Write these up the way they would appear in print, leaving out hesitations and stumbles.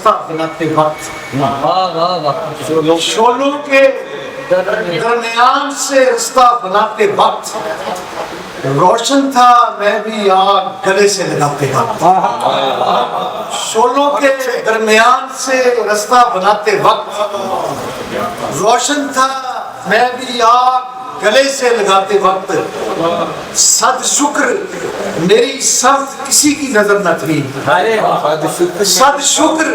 रास्ता बनाते वक्त, शोलों के दरमियान से रास्ता बनाते वक्त रोशन था मैं भी आग गले से लगाते वक्त। शोलों के दरमियान से रास्ता बनाते वक्त रोशन था मैं भी आग गले से लगाते वक्त। सद शुक्र मेरी समत किसी की नजर न थी, सद शुक्र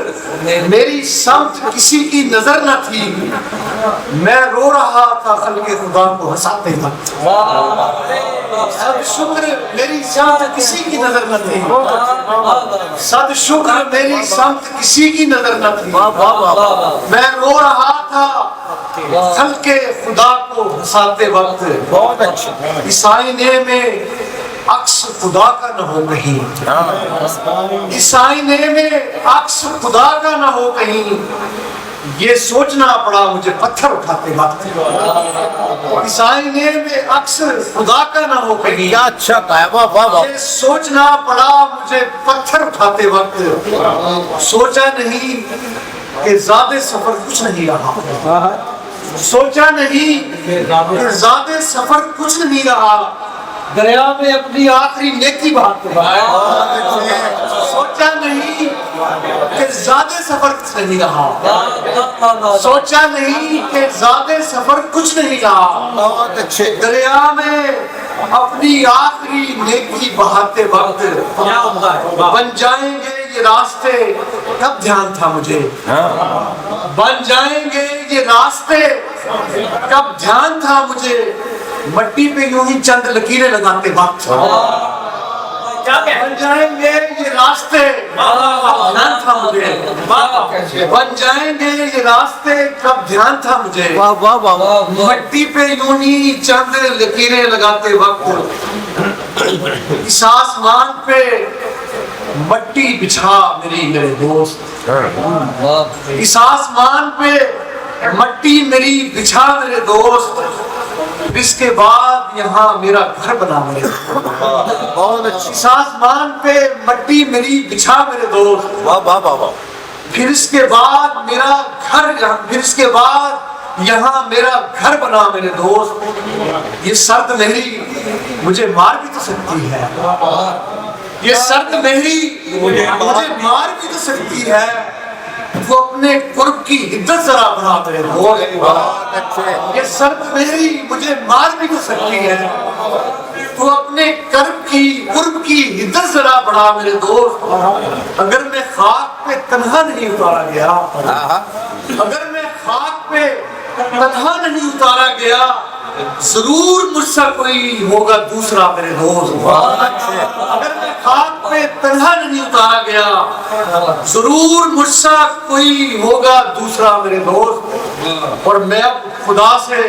मेरी समत किसी की नजर न थी। मैं रो रहा था खल्के खुदा को हंसाते वक्त। सद शुक्र मेरी समत किसी की नजर न थी, सद शुक्र मेरी समत किसी की नजर न थी। मैं रो रहा था खल्के खुदा को हंसाते वक्त। बहुत अच्छा। इस आईने में अक्स खुदा का न हो कहीं, इस आईने में अक्स खुदा का न हो कहीं। ये सोचना पड़ा मुझे पत्थर उठाते वक्त। इस आईने में अक्स खुदा का न हो कहीं। क्या अच्छा कहा, वाह वाह वाह। ये सोचना पड़ा मुझे पत्थर उठाते वक्त। सोचा नहीं कि ज़्यादा सफर कुछ नहीं रहा, सोचा नहीं कि ज़्यादा सफर कुछ नहीं रहा। दरिया में अपनी आखिरी नेकी बहाते, सोचा नहीं कि ज़्यादा सफर कुछ नहीं रहा, सोचा नहीं कि ज़्यादा सफर कुछ नहीं रहा। बहुत अच्छे। दरिया में अपनी आखिरी नेकी बहाते वक्त बन जाएंगे ये रास्ते, कब ध्यान था मुझे। बन जाएंगे ये रास्ते, कब ध्यान था मुझे। मट्टी पे यूं ही चंद लकीरें लगाते वक्त बन जाएंगे ये रास्ते, कब ध्यान था मुझे। बन जाएंगे ये रास्ते, कब ध्यान था मुझे। वाह वाह वाह। मट्टी पे यूं ही चंद लकीरें लगाते वक्त इस आसमान पे मट्टी बिछा मेरे दोस्त। इस आसमान पे मट्टी मेरी बिछा मेरे दोस्त। इसके बाद यहाँ मेरा घर बना मेरे दोस्त। बहुत अच्छी। इस आसमान पे मट्टी मेरी बिछा मेरे दोस्त। वाह वाह वाह वाह। फिर इसके बाद मेरा घर, फिर इसके बाद यहाँ मेरा घर बना मेरे दोस्त। ये सर्द मेरी मुझे मार भी तो सकती है, ये सर्द मेरी मुझे मार भी तो सकती है। वो अपने कुर्ब की इज्जत जरा बढ़ा मेरे दोस्त। ये सर्द मेरी मुझे मार भी तो सकती है। तो अपने कुर्ब की इज्जत जरा बढ़ा मेरे दोस्त। अगर मैं खाक पे तन्हा नहीं उतारा गया, अगर मैं खाक पे तन्हा नहीं उतारा गया, जरूर मुझसे कोई होगा दूसरा मेरे दोस्त। अगर मैं खाक पे तन्हा नहीं उतारा गया, जरूर मुझसे कोई होगा दूसरा मेरे दोस्त। और मैं अब खुदा से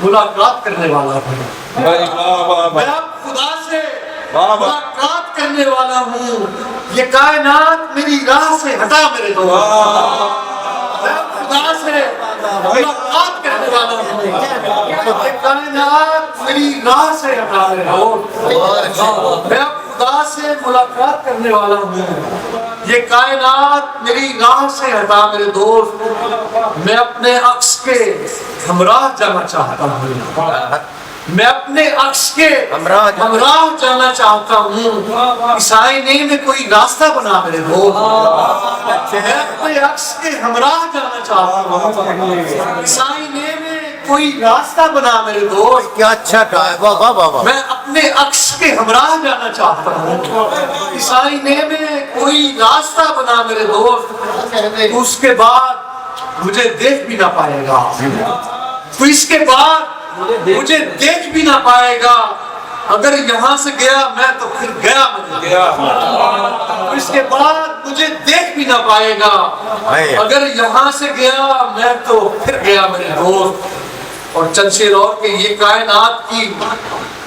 मुलाकात करने वाला हूँ, मैं अब खुदा से मुलाकात करने वाला हूँ। ये कायनात मेरी राह से हटा मेरे दोस्त। मैं अब खुदा से मुलाकात करने वाला हूँ, ये कायनात मेरी राह से हटा मेरे दोस्त। मैं अब खुदा से मुलाकात करने वाला हूँ, ये कायनात मेरी राह से हटा मेरे दोस्त। मैं अपने अक्स के हमराह जाना चाहता हूँ, मैं अपने अक्स के हमराह जाना चाहता हूँ। इस आईने में कोई रास्ता बना मेरे दोस्त। मैं अपने अक्स के हमराह जाना चाहता हूँ, इस आईने में कोई रास्ता बना मेरे दोस्त। क्या अच्छा कहा है, वाह वाह वाह। मैं अपने अक्स के हमराह जाना चाहता हूँ, इस आईने में कोई रास्ता बना मेरे दोस्त। उसके बाद मुझे देख भी ना पाएगा, तो इसके बाद मुझे देख भी ना पाएगा। अगर यहाँ से गया मैं तो फिर गया, तो इसके बाद मुझे देख भी ना पाएगा। अगर यहाँ से गया मैं तो फिर गया मेरे दोस्त। और चंद शेर और के ये कायनात की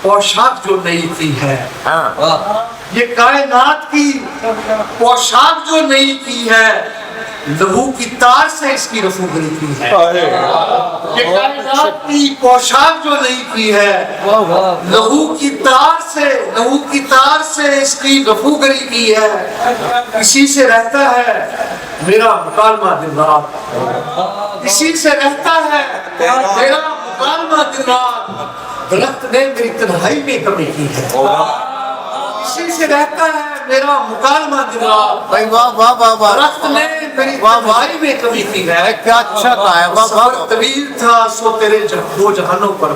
पोशाक जो नई की है, ये कायनात की पोशाक जो नई की है, लहू की तार से इसकी रफूगरी की है। ये कायनात की पोशाक जो नहीं की है, लहू की तार से इसकी रफूगरी की है। इसी से रहता है मेरा मुकालमा दिन रात, इसी से रहता है मेरा मुकालमा दिन रात। दरख्त ने मेरी तन्हाई में कमी की है, इसी से रहता है मेरा मुकालमा दिन रात। भाई वाह वाह वाह वाह, दरख्त ने मेरी तन्हाई में कमी की है। क्या अच्छा कहा है, वाह वाह सफर वाह। तवील था सो तेरे दो जहानों पर,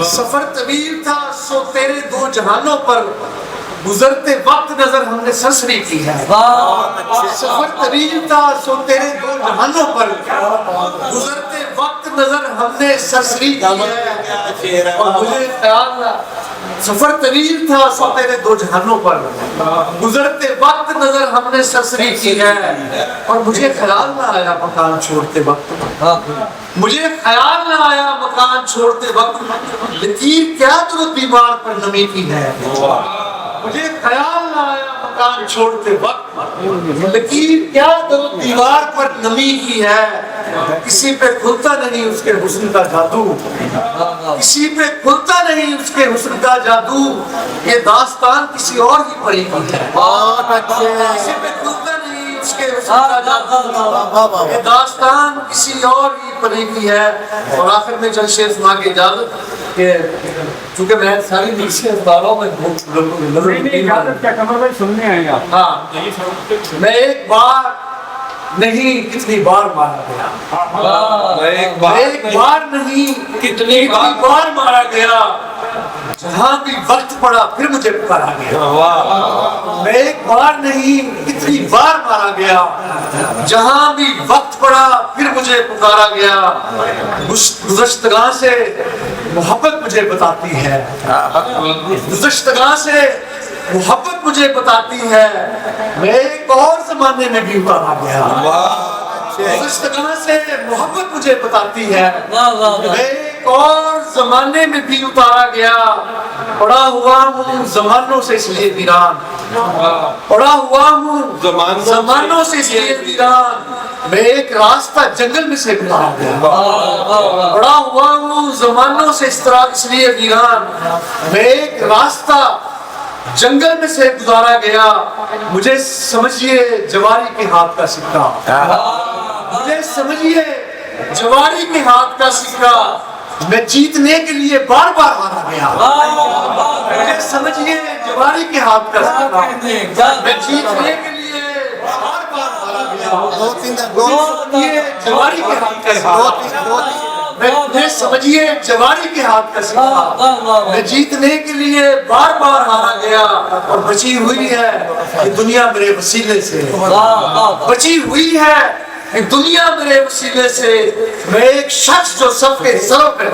सफर तवील था सो तेरे दो जहानों पर, गुजरते वक्त नजर हमने सरसरी की है। सफर तवील था सो तेरे दो जहानों पर, गुजरते वक्त नजर हमने सरसरी की है। और मुझे ख्याल सफर तवील था सो तेरे दो जहानों पर, गुजरते वक्त नजर हमने सरसरी की है। और मुझे ख्याल ना आया मकान छोड़ते वक्त, मुझे ख्याल ना आया मकान छोड़ते वक्त, लकीर क्या तो दीवार पर नमी की है। मुझे ख्याल ना आया मकान छोड़ते वक्त, लकीर क्या तो दीवार पर नमी की है। किसी पे खुलता नहीं उसके हुस्न का जादू, किसी पे खुलता नहीं उसके हुस्न का जादू, ये दास्तान किसी और ही परी की है। बहुत अच्छे, किसी पे खुलता नहीं उसके हुस्न का जादू, वाह वाह वाह। ये दास्तान किसी और ही परी की है। और आखिर में चंद शेर सुना के इजाजत के, चूंकि मैं सारी नीचे अखबारों में क्या कमर भाई सुनने आए आप? हाँ, मैं एक बार नहीं कितनी बार मारा गया, एक बार नहीं कितनी बार मारा गया, जहाँ भी वक्त पड़ा फिर मुझे पुकारा गया। मैं एक बार नहीं कितनी बार मारा गया, जहाँ भी वक्त पड़ा फिर मुझे पुकारा गया। गुज़श्तगां से मोहब्बत मुझे बताती है, गुज़श्तगां से मोहब्बत मुझे बताती है, मैं एक और जमाने में भी उतारा गया। गुज़श्तगां से मोहब्बत मुझे बताती है, मैं एक और जमाने में भी उतारा गया। पड़ा हुआ हूँ जमानों से इसलिए वीरान, पड़ा हुआ हूँ जमानों से इसलिए वीरान, मैं एक रास्ता जंगल में से गुजारा गया। पड़ा हुआ हूँ जमानों से इस तरह इसलिए वीरान, मैं एक रास्ता जंगल में से गुजारा गया। मुझे समझिए जवारी के हाथ का सिक्का, मुझे समझिए जवारी के हाथ का सिक्का, मैं जीतने के लिए बार बार हारा गया। मुझे समझिए जवारी के हाथ का सिक्का, मैं जीतने के लिए बार बार हारा गया। समझिए जवारी के हाथ का सिक्का, मैं समझिए जवारी के हाथ का सिक्का, मैं जीतने के लिए बार बार हारा गया। और बची हुई है ये दुनिया मेरे वसीले से, बची हुई है ये दुनिया मेरे वसीले से, मैं एक शख्स जो सबके सरों पे